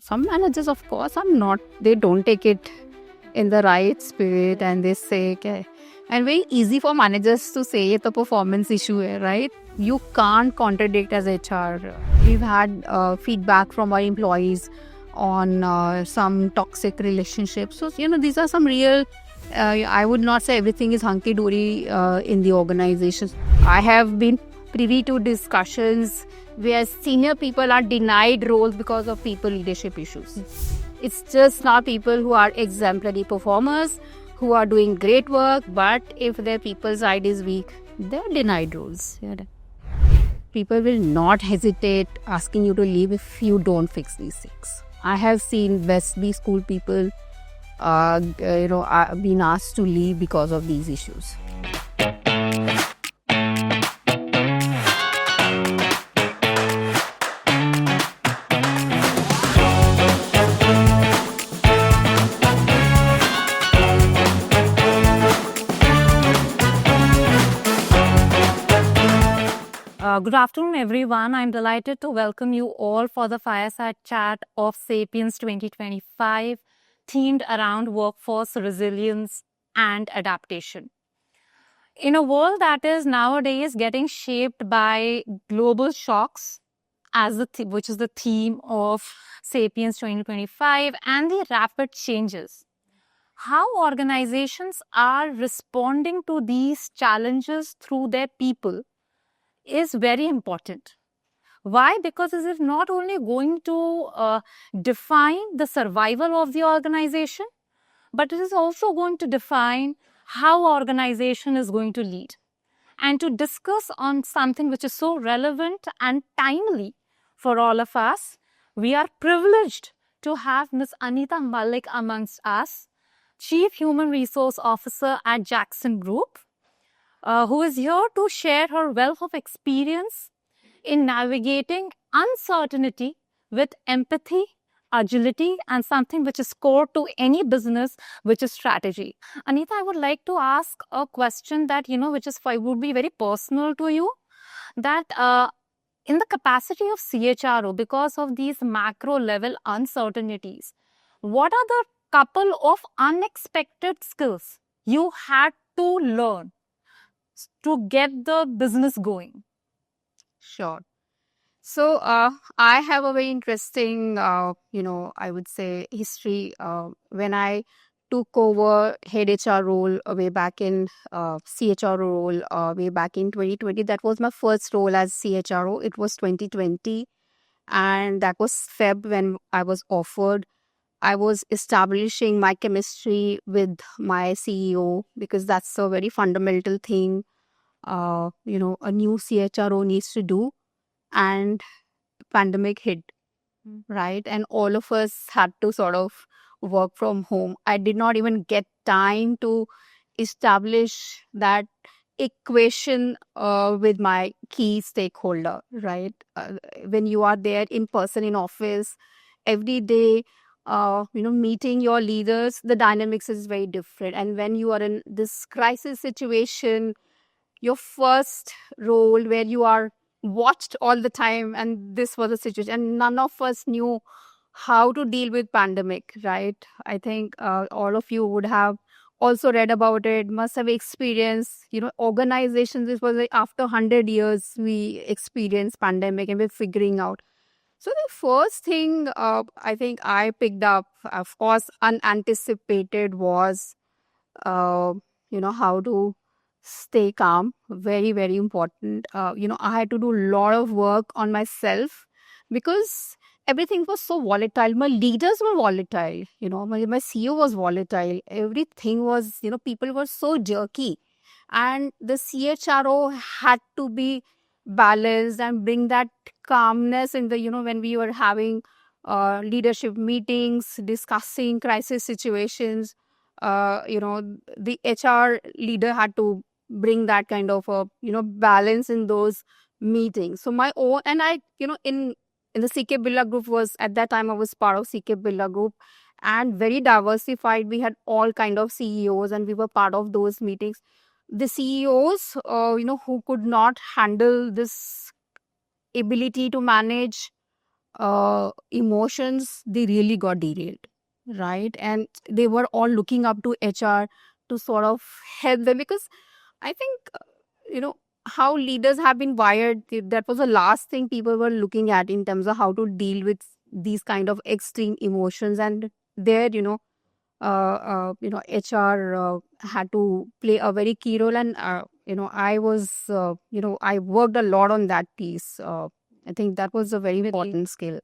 some managers, of course, are not, they don't take it in the right spirit and they say, okay. And very easy for managers to say it's a performance issue, right? You can't contradict as HR. We've had feedback from our employees on some toxic relationships. So, these are some real, I would not say everything is hunky-dory in the organization. I have been privy to discussions where senior people are denied roles because of people leadership issues. It's just not people who are exemplary performers, who are doing great work, but if their people side is weak, they're denied roles. People will not hesitate asking you to leave if you don't fix these things. I have seen Westby school people being asked to leave because of these issues. Good afternoon, everyone. I'm delighted to welcome you all for the fireside chat of Sapiens 2025, themed around workforce resilience and adaptation. In a world that is nowadays getting shaped by global shocks, which is the theme of Sapiens 2025, and the rapid changes, how organizations are responding to these challenges through their people is very important. Why? Because it is not only going to define the survival of the organization, but it is also going to define how organization is going to lead. And to discuss on something which is so relevant and timely for all of us, we are privileged to have Ms. Anita Malik amongst us, Chief Human Resource Officer at Jackson Group, who is here to share her wealth of experience in navigating uncertainty with empathy, agility, and something which is core to any business, which is strategy. Anita, I would like to ask a question that, which would be very personal to you, that in the capacity of CHRO, because of these macro level uncertainties, what are the couple of unexpected skills you had to learn to get the business going? Sure. So I have a very interesting, I would say history. When I took over head HR role way back in CHRO role way back in 2020, that was my first role as CHRO. It was 2020, and that was Feb when I was offered. I was establishing my chemistry with my CEO because that's a very fundamental thing. A new CHRO needs to do, and pandemic hit, right? And all of us had to sort of work from home. I did not even get time to establish that equation with my key stakeholder, right? When you are there in person in office every day, meeting your leaders, the dynamics is very different. And when you are in this crisis situation, your first role where you are watched all the time, and this was a situation, and none of us knew how to deal with pandemic, right? I think all of you would have also read about it, must have experienced, organizations. This was like after 100 years we experienced pandemic and we're figuring out. So the first thing I think I picked up, of course unanticipated, was how to stay calm. Very, very important. I had to do a lot of work on myself because everything was so volatile. My leaders were volatile. My CEO was volatile. Everything was, people were so jerky. And the CHRO had to be balanced and bring that calmness in the, when we were having leadership meetings, discussing crisis situations. The HR leader had to bring that kind of a balance in those meetings. So my own, and I in the CK Birla group, was at that time I was part of CK Birla group, and very diversified. We had all kind of CEOs and we were part of those meetings. The CEOs who could not handle this ability to manage emotions, they really got derailed, right? And they were all looking up to HR to sort of help them, because I think, you know, how leaders have been wired, that was the last thing people were looking at in terms of how to deal with these kind of extreme emotions. And there, HR had to play a very key role. And, I worked a lot on that piece. I think that was a very important skill.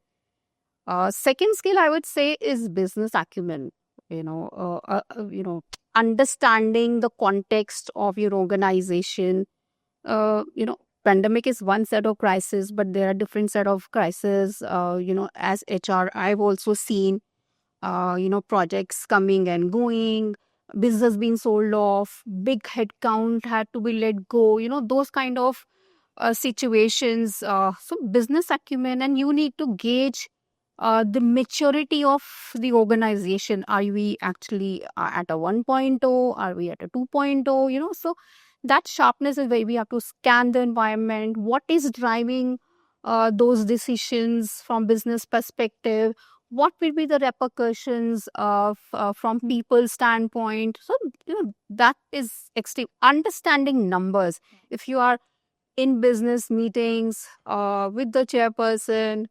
Second skill, I would say, is business acumen. You know, understanding the context of your organization. Pandemic is one set of crisis, but there are different set of crises. As HR, I've also seen projects coming and going, business being sold off, big headcount had to be let go, those kind of situations. So business acumen, and you need to gauge the maturity of the organization. Are we actually at a 1.0? Are we at a 2.0? So that sharpness is where we have to scan the environment. What is driving those decisions from business perspective? What will be the repercussions of from people's standpoint? So that is extreme. Understanding numbers. If you are in business meetings with the chairperson,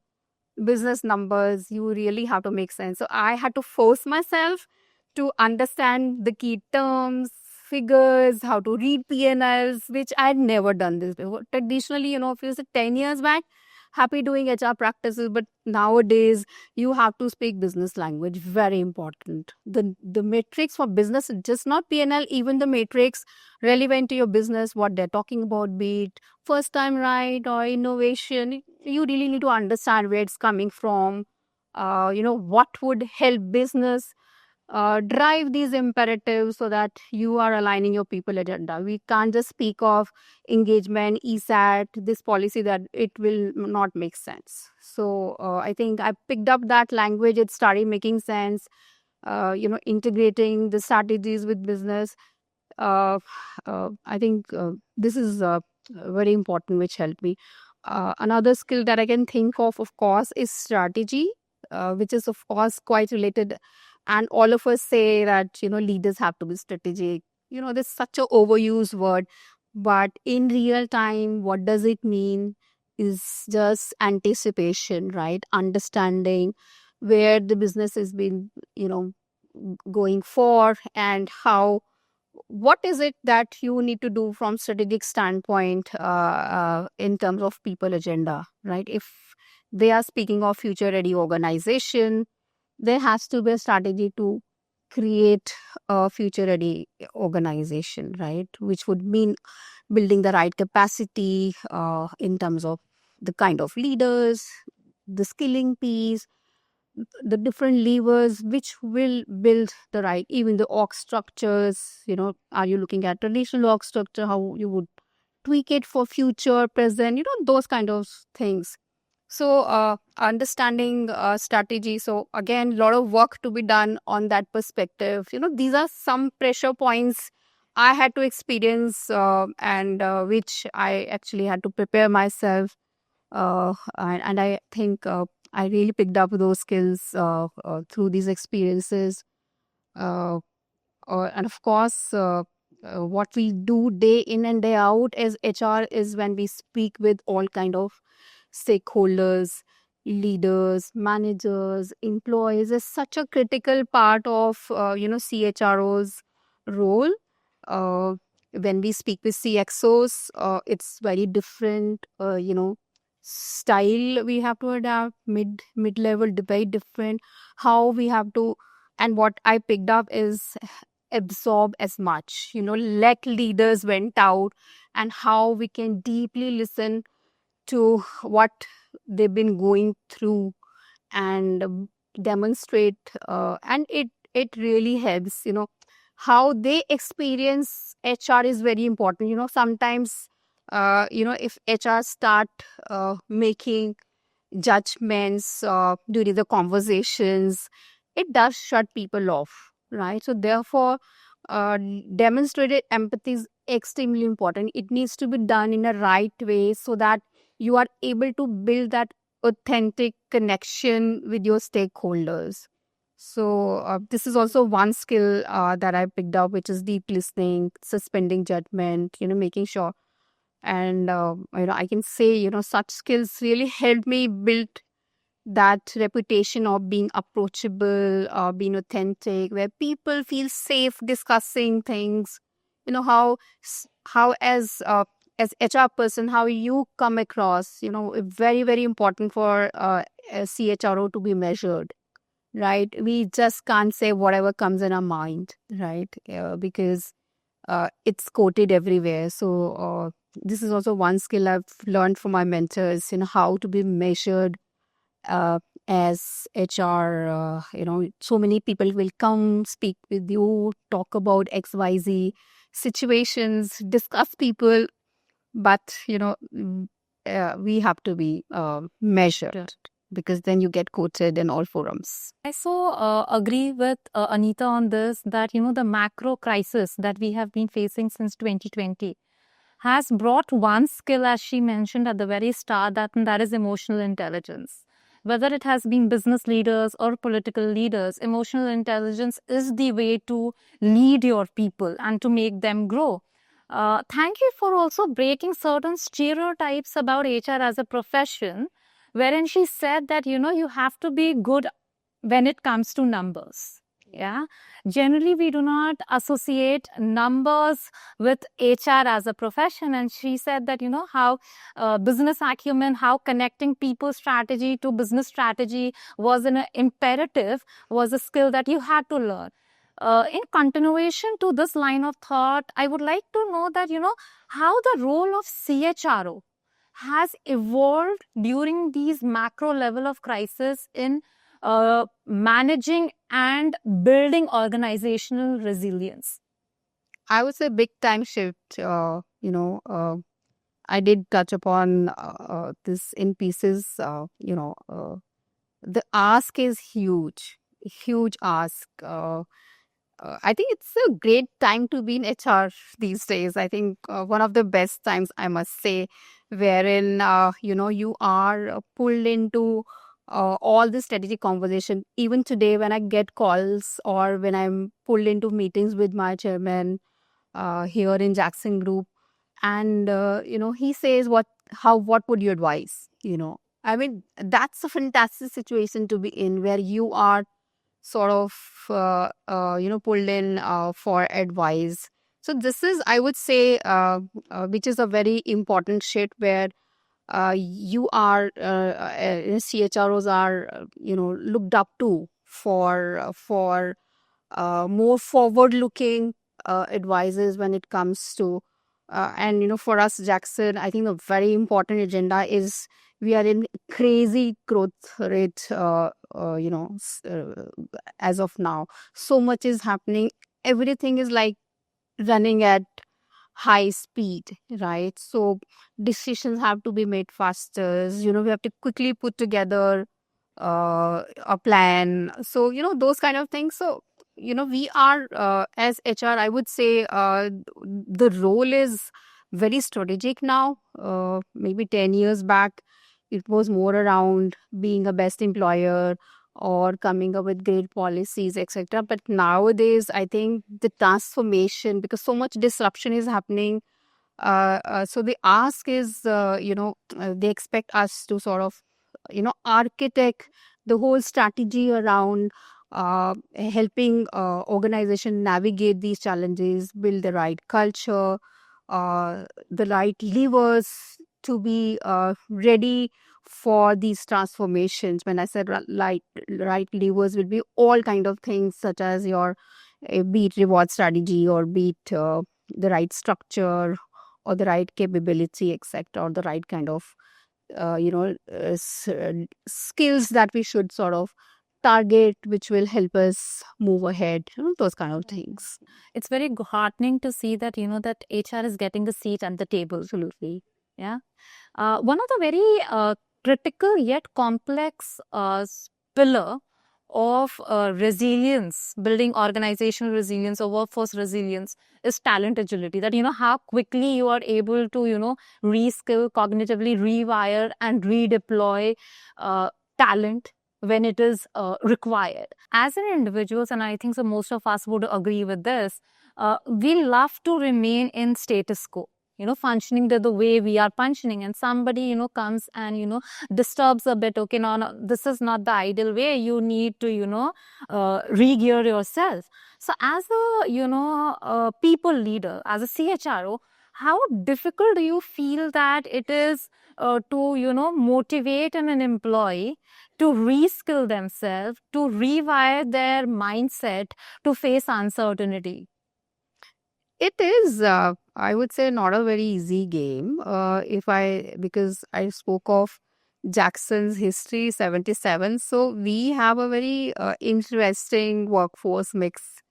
business numbers, you really have to make sense. So I had to force myself to understand the key terms, figures, how to read P&Ls, which I'd never done this before. Traditionally, if you say 10 years back, happy doing HR practices, but nowadays you have to speak business language. Very important. The metrics for business, just not P&L, even the metrics relevant to your business, what they're talking about, be it first time right or innovation, you really need to understand where it's coming from. What would help business drive these imperatives, so that you are aligning your people agenda. We can't just speak of engagement, ESAT, this policy, that it will not make sense. So I think I picked up that language. It started making sense. Integrating the strategies with business. I think this is very important, which helped me. Another skill that I can think of course, is strategy, which is, of course, quite related. And all of us say that, leaders have to be strategic. There's such a overused word. But in real time, what does it mean is just anticipation, right? Understanding where the business has been, going for, and how, what is it that you need to do from strategic standpoint, in terms of people agenda, right? If they are speaking of future ready organization, there has to be a strategy to create a future ready organization, right? Which would mean building the right capacity, in terms of the kind of leaders, the skilling piece, the different levers which will build the right, even the org structures. Are you looking at traditional org structure, how you would tweak it for future, present, those kind of things. So understanding strategy. So again, a lot of work to be done on that perspective. These are some pressure points I had to experience, and which I actually had to prepare myself. And I think I really picked up those skills through these experiences. Uh, and of course, what we do day in and day out as HR is when we speak with all kind of stakeholders, leaders, managers, employees, is such a critical part of CHRO's role. Uh, when we speak with CXOs, it's very different. Style we have to adapt. Mid level debate different. How we have to, and what I picked up is absorb as much. Let leaders vent out, and how we can deeply listen to what they've been going through, and demonstrate, and it really helps. How they experience HR is very important. Sometimes if HR start making judgments during the conversations, it does shut people off, right? So therefore, demonstrated empathy is extremely important. It needs to be done in a right way, so that you are able to build that authentic connection with your stakeholders. So this is also one skill that I picked up, which is deep listening, suspending judgment, making sure. And I can say, such skills really helped me build that reputation of being approachable, being authentic, where people feel safe discussing things. How as HR person, how you come across, very very important for a CHRO to be measured, right? We just can't say whatever comes in our mind, right? Because it's quoted everywhere. So this is also one skill I've learned from my mentors, how to be measured uh, as HR. So many people will come speak with you, talk about XYZ situations, discuss people, but we have to be measured, because then you get quoted in all forums. I so agree with Anita on this, that the macro crisis that we have been facing since 2020 has brought one skill, as she mentioned at the very start, that is emotional intelligence. Whether it has been business leaders or political leaders, emotional intelligence is the way to lead your people and to make them grow. Thank you for also breaking certain stereotypes about HR as a profession, wherein she said that you have to be good when it comes to numbers. Yeah. Generally, we do not associate numbers with HR as a profession. And she said that, how business acumen, how connecting people strategy to business strategy was an imperative, was a skill that you had to learn. In continuation to this line of thought, I would like to know that, how the role of CHRO has evolved during these macro level of crisis in managing and building organizational resilience. I would say big time shift. I did touch upon this in pieces. The ask is huge, huge ask. I think it's a great time to be in HR these days. I think one of the best times, I must say, wherein you are pulled into all the strategic conversation. Even today, when I get calls or when I'm pulled into meetings with my chairman here in Jackson Group, and he says, what would you advise? I mean, that's a fantastic situation to be in, where you are sort of pulled in for advice. So this is, I would say, which is a very important shift, where you are CHROs are looked up to for more forward looking advices when it comes to and for us, Jackson, I think a very important agenda is, we are in crazy growth rate as of now. So much is happening, everything is like running at high speed, right? So decisions have to be made faster. We have to quickly put together a plan. So, those kind of things. So, we are, as HR, I would say, the role is very strategic now. Maybe 10 years back, it was more around being a best employer or coming up with great policies, etc. But nowadays, I think the transformation, because so much disruption is happening, so the ask is, they expect us to sort of, architect the whole strategy around helping organization navigate these challenges, build the right culture, the right levers to be ready for these transformations. When I said right levers, will be all kind of things, such as your be it reward strategy, or be it the right structure, or the right capability, etc., or the right kind of skills that we should sort of target, which will help us move ahead, those kind of things. It's very heartening to see that, that HR is getting the seat at the table. Absolutely. Yeah. One of the very critical yet complex pillar of resilience, building organizational resilience or workforce resilience is talent agility. That, how quickly you are able to, reskill, cognitively rewire and redeploy talent when it is required. As an individuals, and I think so most of us would agree with this, we love to remain in status quo, functioning the way we are functioning, and somebody, comes and, disturbs a bit. Okay, no, this is not the ideal way. You need to, re-gear yourself. So as a, people leader, as a CHRO, how difficult do you feel that it is to, motivate an employee to reskill themselves, to rewire their mindset to face uncertainty? It is, I would say, not a very easy game. Because I spoke of Jackson's history, 77. So we have a very interesting workforce mix.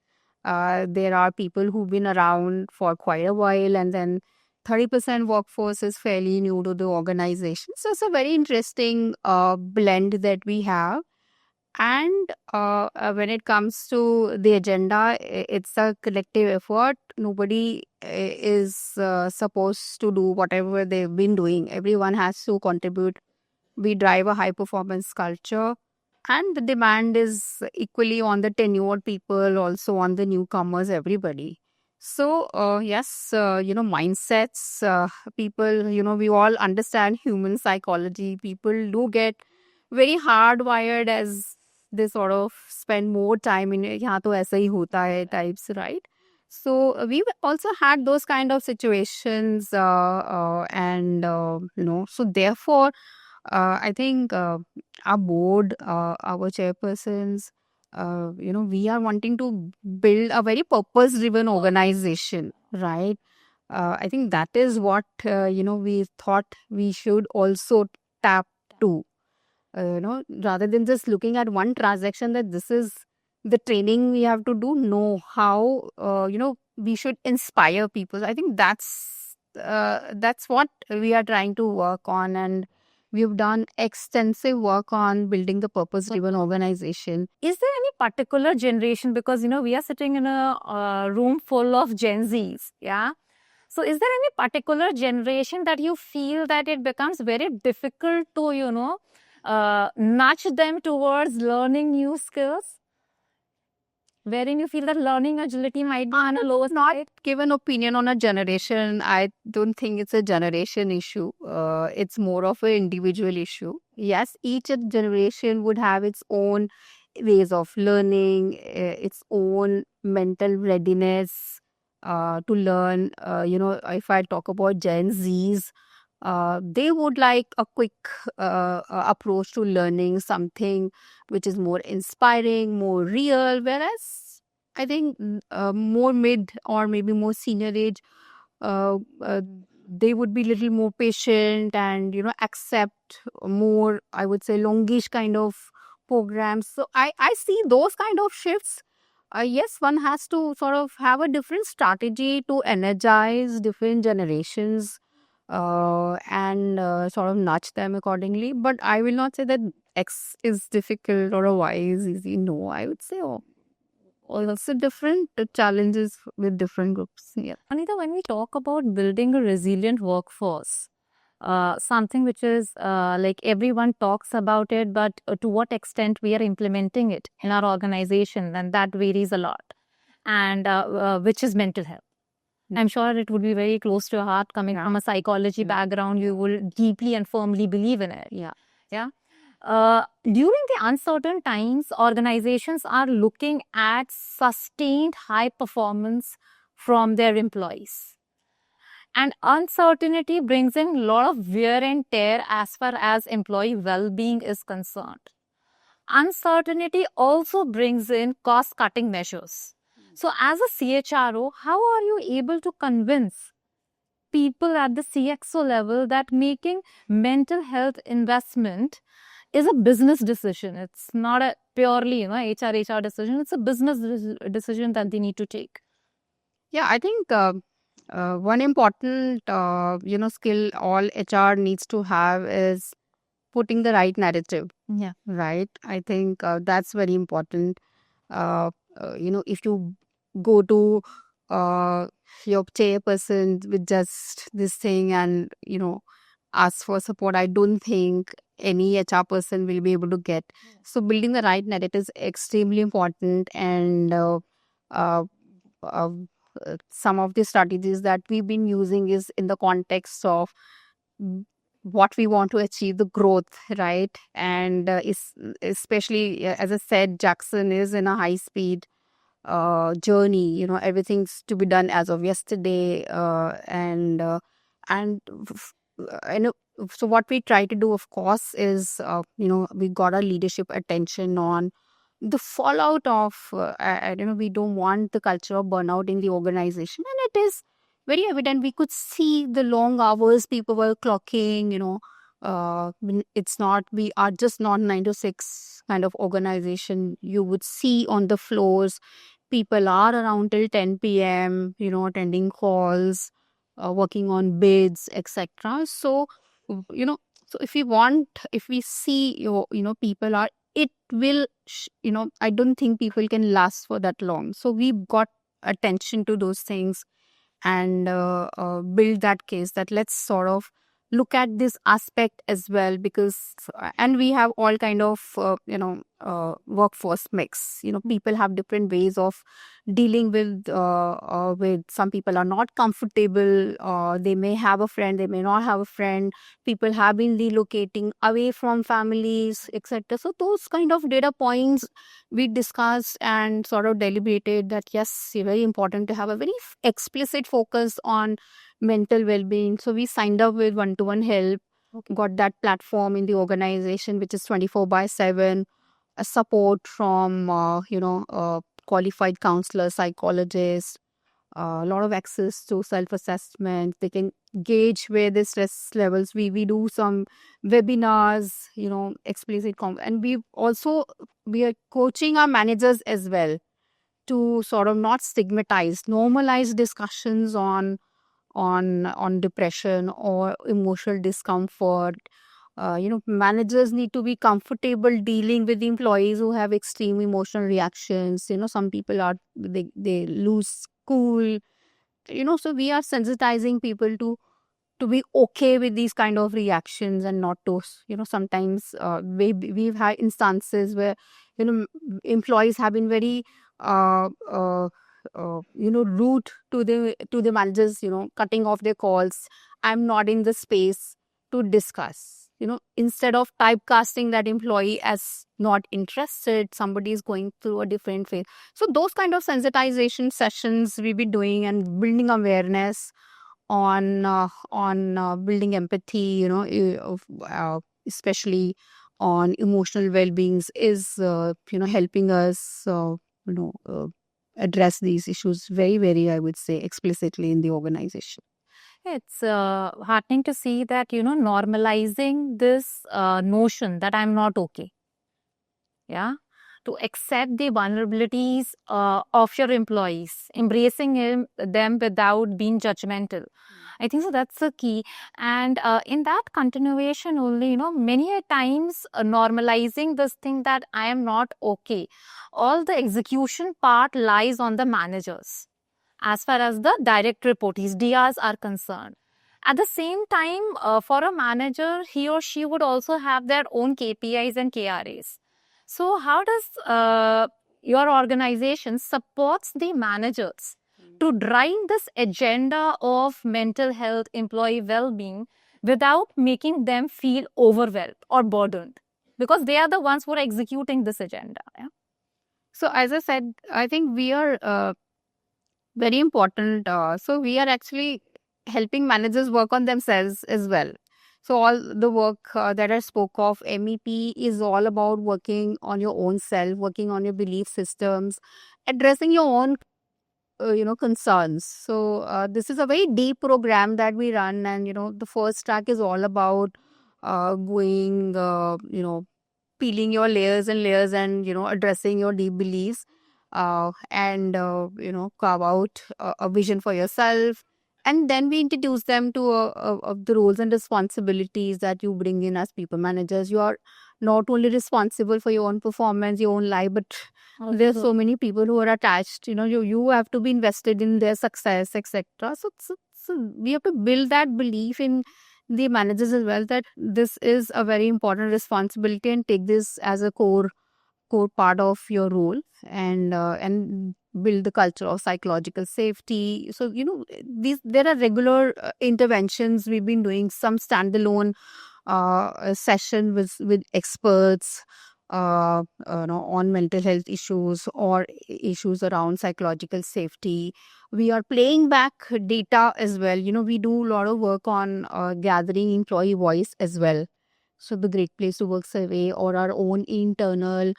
There are people who've been around for quite a while, and then 30% workforce is fairly new to the organization. So it's a very interesting blend that we have. And when it comes to the agenda, it's a collective effort. Nobody is supposed to do whatever they've been doing. Everyone has to contribute. We drive a high performance culture, and the demand is equally on the tenured people, also on the newcomers, everybody. So, yes, mindsets, people, we all understand human psychology. People do get very hardwired as they sort of spend more time in यहाँ तो ऐसा ही होता है types, right? So we've also had those kind of situations, and so therefore, I think our board, our chairpersons, we are wanting to build a very purpose-driven organization, right? I think that is what we thought we should also tap to, rather than just looking at one transaction that this is the training we have to do. Know how we should inspire people. I think that's what we are trying to work on, and we've done extensive work on building the purpose driven organization. Is there any particular generation, because we are sitting in a room full of Gen Zs, yeah? So is there any particular generation that you feel that it becomes very difficult to nudge them towards learning new skills, wherein you feel that learning agility might be on a lower Not side? give an opinion on a generation. I don't think it's a generation issue. It's more of an individual issue. Yes, each generation would have its own ways of learning, its own mental readiness to learn. If I talk about Gen Zs, they would like a quick approach to learning, something which is more inspiring, more real, whereas I think more mid or maybe more senior age, uh, uh, they would be little more patient and accept more, I would say, longish kind of programs. So I see those kind of shifts. Yes, one has to sort of have a different strategy to energize different generations, and sort of nudge them accordingly. But I will not say that X is difficult or a Y is easy. No, I would say also different challenges with different groups. Yeah. Anita, when we talk about building a resilient workforce, something which is like everyone talks about it, but to what extent we are implementing it in our organization, and that varies a lot. And which is mental health. I'm sure it would be very close to your heart. Coming from a psychology background, you will deeply and firmly believe in it. Yeah. Yeah. During the uncertain times, organizations are looking at sustained high performance from their employees. And uncertainty brings in a lot of wear and tear as far as employee well-being is concerned. Uncertainty also brings in cost-cutting measures. So as a CHRO, how are you able to convince people at the CXO level that making mental health investment is a business decision? It's not a purely, HR decision. It's a business decision that they need to take. Yeah, I think one important skill all HR needs to have is putting the right narrative, Yeah. right? I think that's very important. If you go to uh, your chairperson with just this thing and, ask for support, I don't think any HR person will be able to get. So building the right narrative is extremely important. And uh, uh, some of the strategies that we've been using is in the context of what we want to achieve, the growth, right? And especially, as I said, Jackson is in a high speed journey. Everything's to be done as of yesterday. And so what we try to do, of course, is we got our leadership attention on the fallout of I don't know, we don't want the culture of burnout in the organization, and it is very evident. We could see the long hours people were clocking. It's not, we are just not 9 to 6 kind of organization. You would see on the floors people are around till 10 p.m., attending calls, working on bids, etc. So you know so if we see people are, it will I don't think people can last for that long. So we've got attention to those things, and build that case that let's sort of look at this aspect as well, because and we have all kind of workforce mix. People have different ways of dealing with some people are not comfortable, they may have a friend, they may not have a friend. People have been relocating away from families, etc. So those kind of data points we discussed and sort of deliberated that yes, it's very important to have a very explicit focus on mental well-being. So we signed up with one-to-one help. Okay. Got that platform in the organization, which is 24 by 7, a support from qualified counselors, psychologists, a lot of access to self-assessment. They can gauge where the stress levels. We do some webinars, explicit and we are coaching our managers as well to sort of not stigmatize, normalize discussions on depression or emotional discomfort. Managers need to be comfortable dealing with employees who have extreme emotional reactions. Some people are, they lose school. So we are sensitizing people to be okay with these kind of reactions, and not to, sometimes we've had instances where employees have been very uh, uh, rude to the managers, cutting off their calls. I'm not in the space to discuss. Instead of typecasting that employee as not interested, somebody is going through a different phase. So those kind of sensitization sessions we be doing, and building awareness on building empathy, especially on emotional well-beings, is helping us address these issues very, very, I would say, explicitly in the organization. It's heartening to see that, normalizing this notion that I'm not okay. Yeah. To accept the vulnerabilities of your employees, embracing them without being judgmental. I think so that's the key. And in that continuation only, many a times normalizing this thing that I am not okay, all the execution part lies on the managers as far as the direct reportees, DRs are concerned. At the same time, for a manager, he or she would also have their own KPIs and KRAs. So how does your organization supports the managers to drive this agenda of mental health, employee well-being, without making them feel overwhelmed or burdened? Because they are the ones who are executing this agenda. Yeah? So as I said, I think we are very important. So we are actually helping managers work on themselves as well. So all the work that I spoke of, MEP, is all about working on your own self, working on your belief systems, addressing your own concerns. So this is a very deep program that we run, and the first track is all about going peeling your layers and layers, and addressing your deep beliefs, and carve out a vision for yourself, And then we introduce them to the roles and responsibilities that you bring in as people managers. You are not only responsible for your own performance, your own life, but there's so many people who are attached. You have to be invested in their success, etc. So we have to build that belief in the managers as well, that this is a very important responsibility, and take this as a core part of your role, and build the culture of psychological safety. So these there are regular interventions we've been doing, some standalone session with experts on mental health issues or issues around psychological safety. We are playing back data as well. We do a lot of work on gathering employee voice as well. So the Great Place to Work survey or our own internal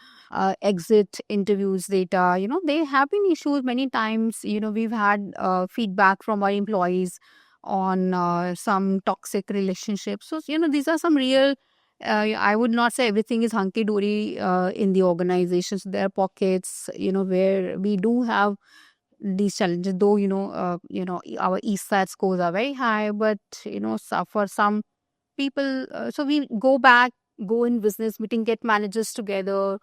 exit interviews data, they have been issued many times. We've had feedback from our employees on some toxic relationships. So, these are some real, I would not say everything is hunky dory in the organizations. There are pockets, where we do have these challenges, though, our ESAT scores are very high, but, for some people, so we go in business meeting, get managers together,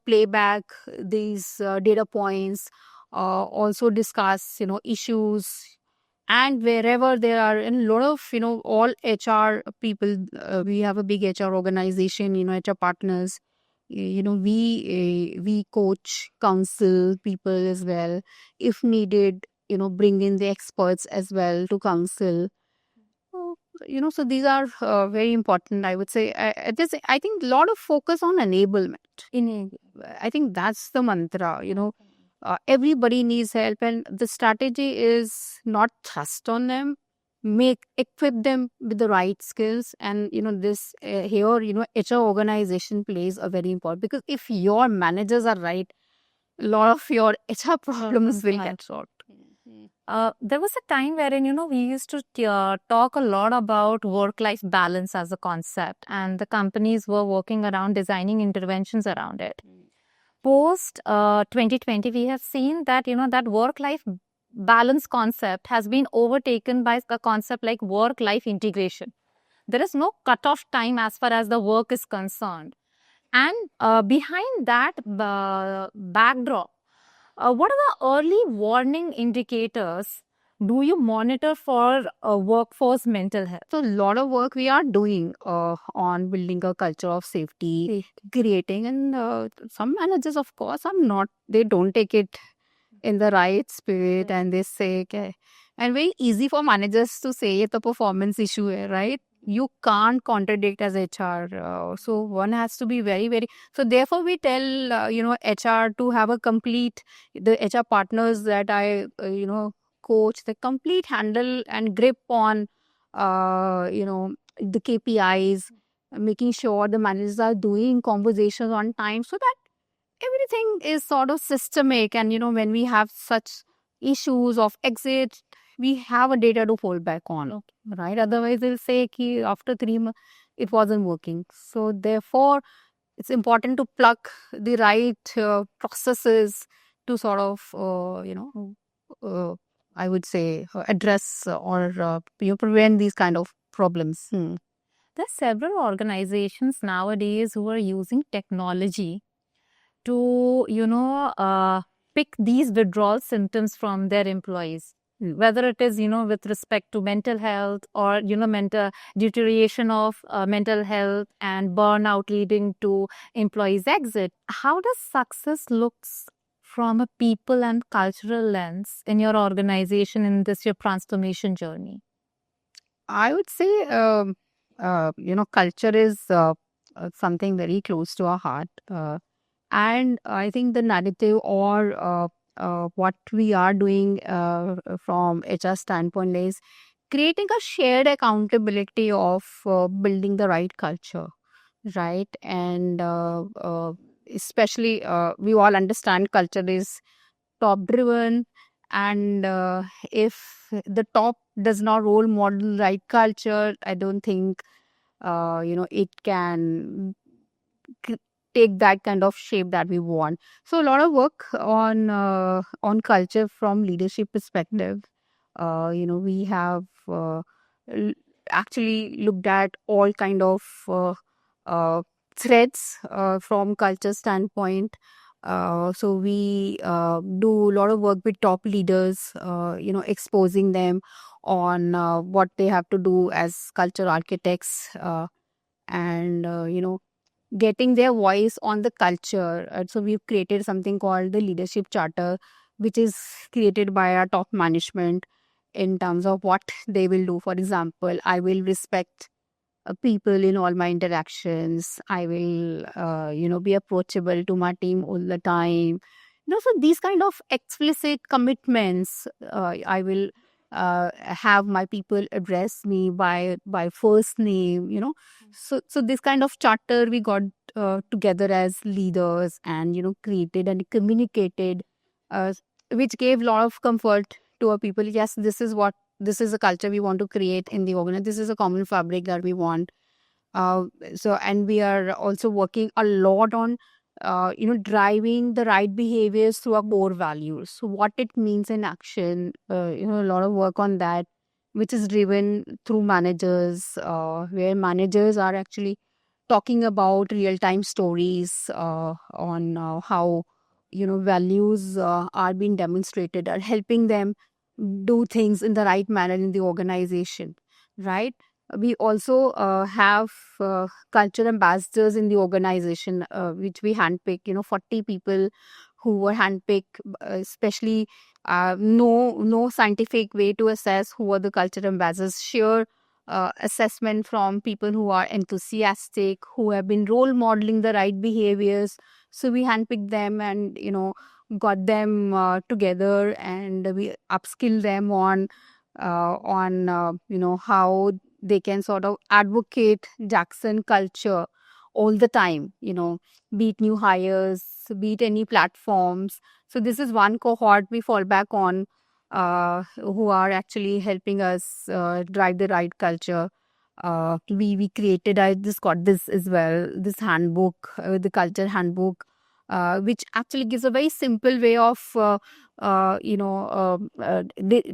play back these data points, also discuss issues, and wherever there are, and a lot of all HR people, we have a big HR organization, HR partners. We coach, counsel people as well, if needed, bring in the experts as well to counsel. So, so these are very important, I would say. I think a lot of focus on enablement. I think that's the mantra. Everybody needs help, and the strategy is not thrust on them, equip them with the right skills. And this here, HR organization plays a very important, because if your managers are right, a lot of your HR problems will get solved. There was a time wherein, we used to talk a lot about work-life balance as a concept, and the companies were working around designing interventions around it. Post 2020, we have seen that, that work-life balance concept has been overtaken by a concept like work-life integration. There is no cutoff time as far as the work is concerned. And behind that backdrop, what are the early warning indicators do you monitor for workforce mental health? So, a lot of work we are doing on building a culture of safety, creating, and some managers, of course, are not, they don't take it in the right spirit, and they say, okay. And very easy for managers to say it's a performance issue, right? You can't contradict as HR. So one has to be very, very. So therefore, we tell HR to have a complete, the HR partners that I coach, the complete handle and grip on the KPIs, making sure the managers are doing conversations on time, so that everything is sort of systemic. And when we have such issues of exit, we have a data to fall back on, right? Otherwise they'll say ki after 3 months it wasn't working. So therefore it's important to plug the right processes to sort of I would say address or prevent these kind of problems. There are several organizations nowadays who are using technology to, pick these withdrawal symptoms from their employees. Whether it is, with respect to mental health or, mental deterioration of mental health and burnout leading to employees' exit. How does success looks from a people and cultural lens in your organization in this your transformation journey? I would say, culture is something very close to our heart. And I think the narrative or what we are doing from HR standpoint is creating a shared accountability of building the right culture, right? And especially, we all understand culture is top driven, and if the top does not role model right culture, I don't think it can c- take that kind of shape that we want. So a lot of work on culture from leadership perspective, We have l- actually looked at all kind of uh, threads from culture standpoint. So we do a lot of work with top leaders, exposing them on what they have to do as culture architects, and getting their voice on the culture. So we've created something called the leadership charter, which is created by our top management in terms of what they will do. For example, I will respect people in all my interactions. I will, be approachable to my team all the time. So these kind of explicit commitments, I will have my people address me by first name. So this kind of charter we got together as leaders, and created and communicated, uh, which gave a lot of comfort to our people. Yes, this is a culture we want to create in the organization. This is a common fabric that we want. uh, and we are also working a lot on driving the right behaviors through our core values. So what it means in action, a lot of work on that, which is driven through managers, where managers are actually talking about real time stories on how values are being demonstrated, are helping them do things in the right manner in the organization, right? We also have culture ambassadors in the organization, which we handpick, 40 people who were handpicked, especially no scientific way to assess who are the culture ambassadors. Sheer assessment from people who are enthusiastic, who have been role modeling the right behaviors. So we handpicked them and, got them together, and we upskill them on how they can sort of advocate Jackson culture all the time, beat new hires, beat any platforms. So this is one cohort we fall back on, who are actually helping us drive the right culture. We created, I just got this as well, this handbook, the culture handbook, which actually gives a very simple way of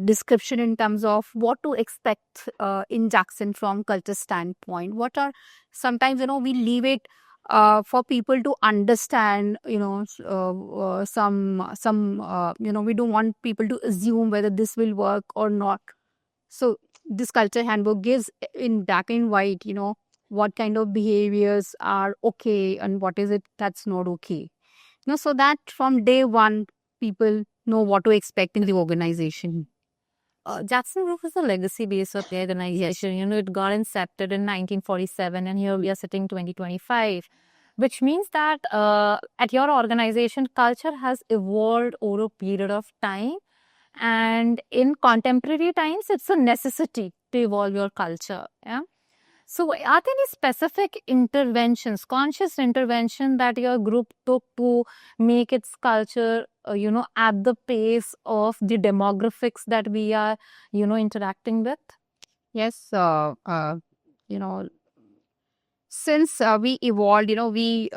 description in terms of what to expect in Jackson from culture standpoint. What are sometimes we leave it for people to understand. We don't want people to assume whether this will work or not. So this culture handbook gives in black and white, what kind of behaviors are okay and what is it that's not okay. So that from day one, people know what to expect in the organization. Jackson Group is a legacy base of the organization. It got incepted in 1947, and here we are sitting 2025, which means that at your organization, culture has evolved over a period of time. And in contemporary times, it's a necessity to evolve your culture. Yeah. So, are there any specific interventions, conscious intervention that your group took to make its culture, at the pace of the demographics that we are, interacting with? Yes, you know, since we evolved, we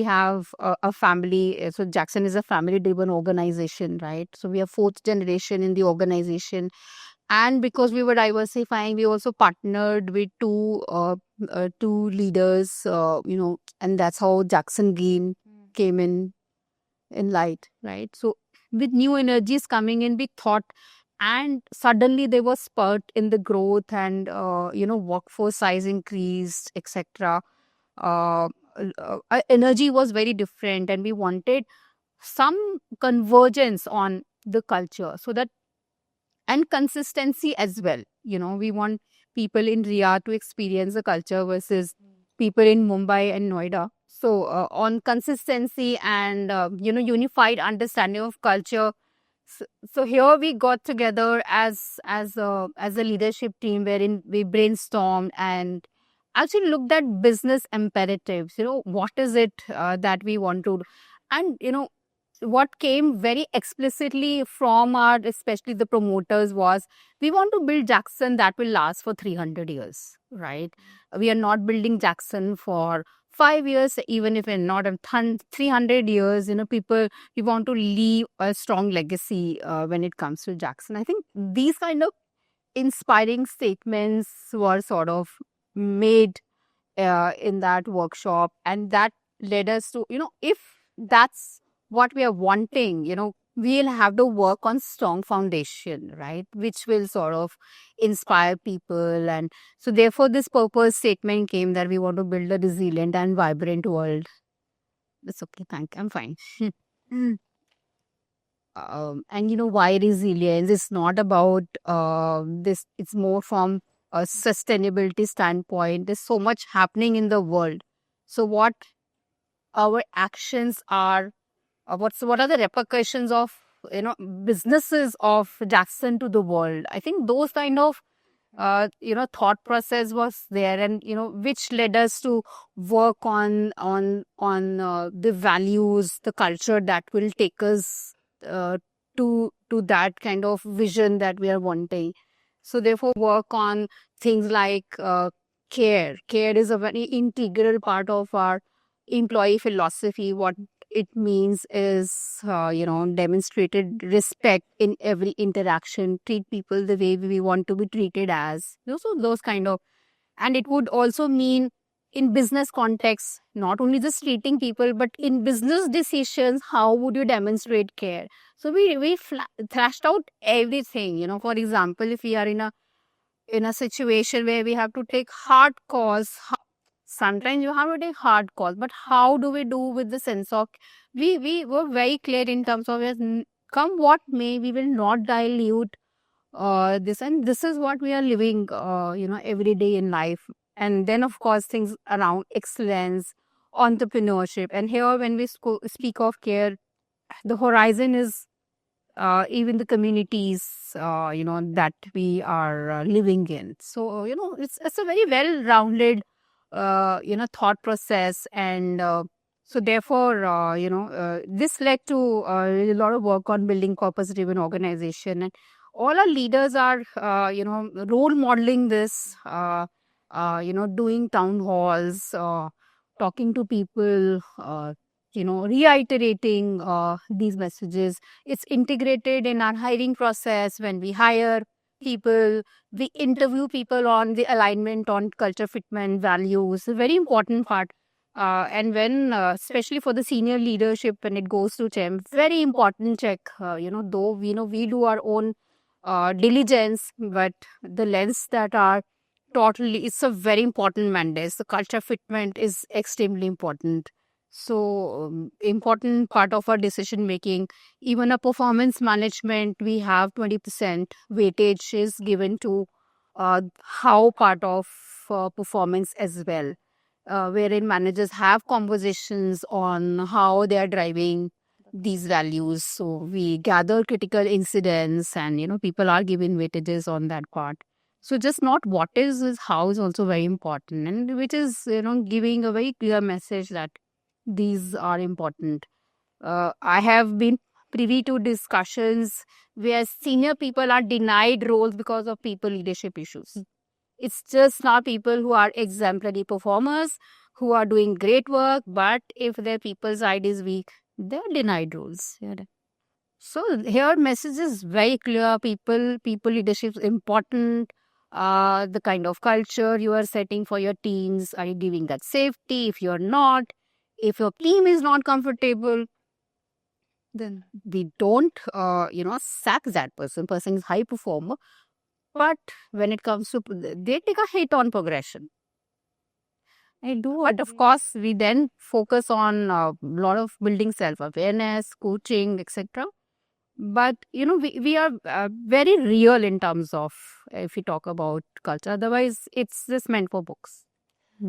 have a family. So Jackson is a family-driven organization, right? So we are fourth generation in the organization, and because we were diversifying, we also partnered with two leaders, and that's how Jackson Green came in light, right? So with new energies coming in, we thought, and suddenly there was spurt in the growth, and workforce size increased, etc. Energy was very different, and we wanted some convergence on the culture, so that, and consistency as well. We want people in Riyadh to experience the culture versus people in Mumbai and Noida. So on consistency and unified understanding of culture. So here we got together as a leadership team, wherein we brainstormed and actually looked at business imperatives. What is it that we want to do? And what came very explicitly from our, especially the promoters, was we want to build Jackson that will last for 300 years, right? We are not building Jackson for 5 years, even if in not a 300 years, people, we want to leave a strong legacy when it comes to Jackson. I think these kind of inspiring statements were sort of made in that workshop, and that led us to, if that's what we are wanting, we'll have to work on strong foundation, right, which will sort of inspire people. And so therefore this purpose statement came that we want to build a resilient and vibrant world. That's okay, I'm fine. And why resilience? It's not about this, it's more from a sustainability standpoint. There's so much happening in the world. So what our actions are, what are the repercussions of, businesses of Jackson to the world? I think those kind of thought process was there, and which led us to work on the values, the culture that will take us uh, to that kind of vision that we are wanting. So therefore work on things like care is a very integral part of our employee philosophy. What it means is, demonstrated respect in every interaction, treat people the way we want to be treated as. So those kind of, and it would also mean in business context, not only just treating people, but in business decisions, how would you demonstrate care? So we thrashed out everything. For example, if we are in a situation where we have to take hard calls, sometimes you have to take hard calls, but how do we do with the sense of, we were very clear in terms of, yes, come what may, we will not dilute this, and this is what we are living every day in life. And then of course things around excellence, entrepreneurship, and here when we speak of care, the horizon is even the communities that we are living in. So it's a very well rounded thought process. And so therefore this led to a lot of work on building purpose driven organization, and all our leaders are role modeling this, doing town halls, talking to people, reiterating these messages. It's integrated in our hiring process. When we hire people, we interview people on the alignment on culture fitment, values, a very important part. And when, especially for the senior leadership, when it goes to CHEM, very important check. Though we know we do our own diligence, but the lens that are totally, it's a very important mandate. The culture fitment is extremely important. So important part of our decision making. Even a performance management, we have 20% weightage is given to how part of performance as well, wherein managers have conversations on how they are driving these values. So we gather critical incidents, and people are given weightages on that part. So just not what is how is also very important, and which is giving a very clear message that these are important. I have been privy to discussions where senior people are denied roles because of people leadership issues. It's just not people who are exemplary performers, who are doing great work, but if their people side is weak, they're denied roles. Yeah. So here message is very clear. People leadership is important. The kind of culture you are setting for your teams. Are you giving that safety? If you're not, if your team is not comfortable, then we don't sack that person. Person is high performer. But when it comes to, they take a hit on progression. I do. But of course, we then focus on a lot of building self-awareness, coaching, etc. But, we are very real in terms of, if we talk about culture. Otherwise, it's just meant for books.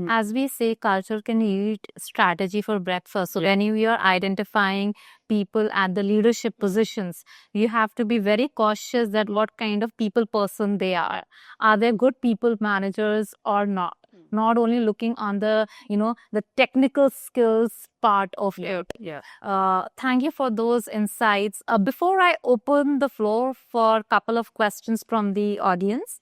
As we say, culture can eat strategy for breakfast. So when you are identifying people at the leadership positions, you have to be very cautious that what kind of people person they are. Are they good people managers or not? Not only looking on the, the technical skills part of it. Yeah. Thank you for those insights. Before I open the floor for a couple of questions from the audience,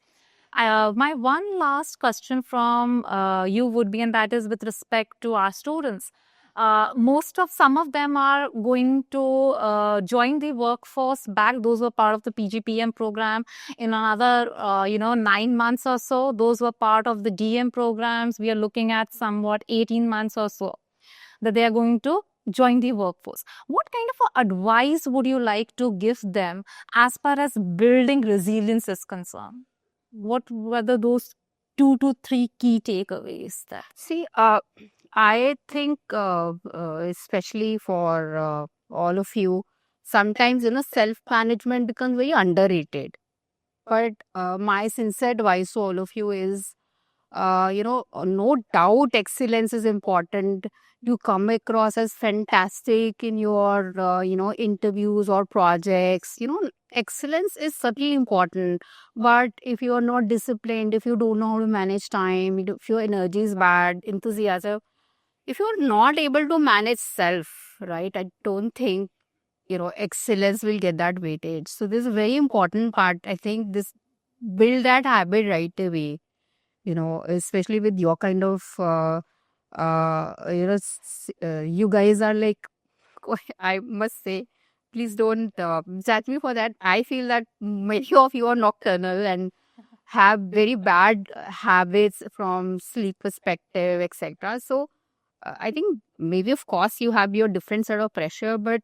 My one last question from you would be, and that is with respect to our students. Some of them are going to join the workforce back. Those were part of the PGPM program. In another, 9 months or so, those were part of the DM programs. We are looking at somewhat 18 months or so that they are going to join the workforce. What kind of advice would you like to give them as far as building resilience is concerned? What were those 2 to 3 key takeaways that? See, I think, especially for all of you, sometimes, self management becomes very underrated. But my sincere advice to all of you is, no doubt excellence is important. You come across as fantastic in your, interviews or projects. Excellence is certainly important. But if you are not disciplined, if you don't know how to manage time, if your energy is bad, enthusiasm, if you're not able to manage self, right, I don't think, excellence will get that weightage. So this is a very important part. I think this build that habit right away, especially with your kind of, you guys are like, I must say, please don't judge me for that. I feel that many of you are nocturnal and have very bad habits from sleep perspective, etc. So I think maybe, of course, you have your different set of pressure, but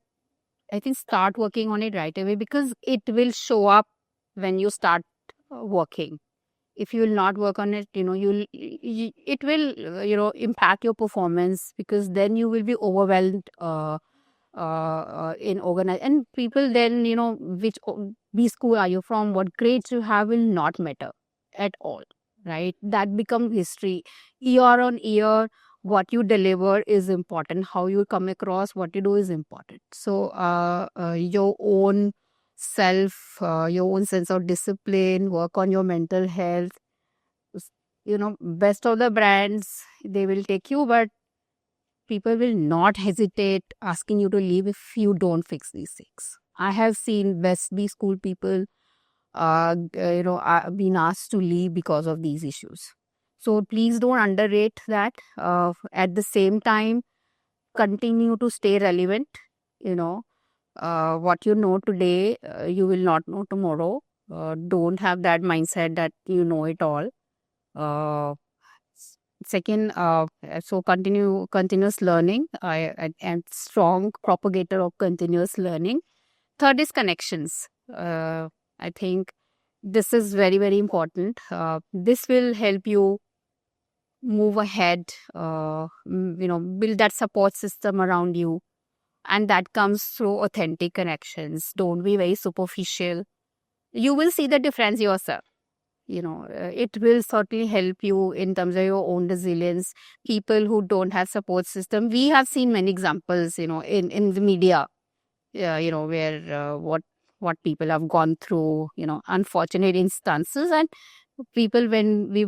I think start working on it right away because it will show up when you start working. If you will not work on it, it will, impact your performance because then you will be overwhelmed in organize and people then, which B school are you from, what grades you have will not matter at all, right? That becomes history. Year on year, what you deliver is important. How you come across, what you do is important. So your own self, your own sense of discipline, work on your mental health. Best of the brands, they will take you, but people will not hesitate asking you to leave if you don't fix these things. I have seen best B school people, being asked to leave because of these issues. So please don't underrate that. At the same time, continue to stay relevant. You know, what you know today, you will not know tomorrow. Don't have that mindset that you know it all. Uh, Second, so continuous learning. I am strong propagator of continuous learning. Third is connections. I think this is very, very important. This will help you move ahead, build that support system around you. And that comes through authentic connections. Don't be very superficial. You will see the difference yourself. It will certainly help you in terms of your own resilience. People who don't have support system, we have seen many examples, in the media, where what people have gone through, unfortunate instances, and people when we,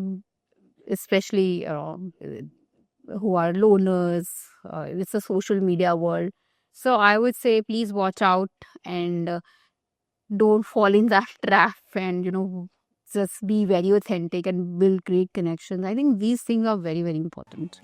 especially who are loners, it's a social media world. So I would say please watch out and don't fall in that trap and just be very authentic and build great connections. I think these things are very, very important.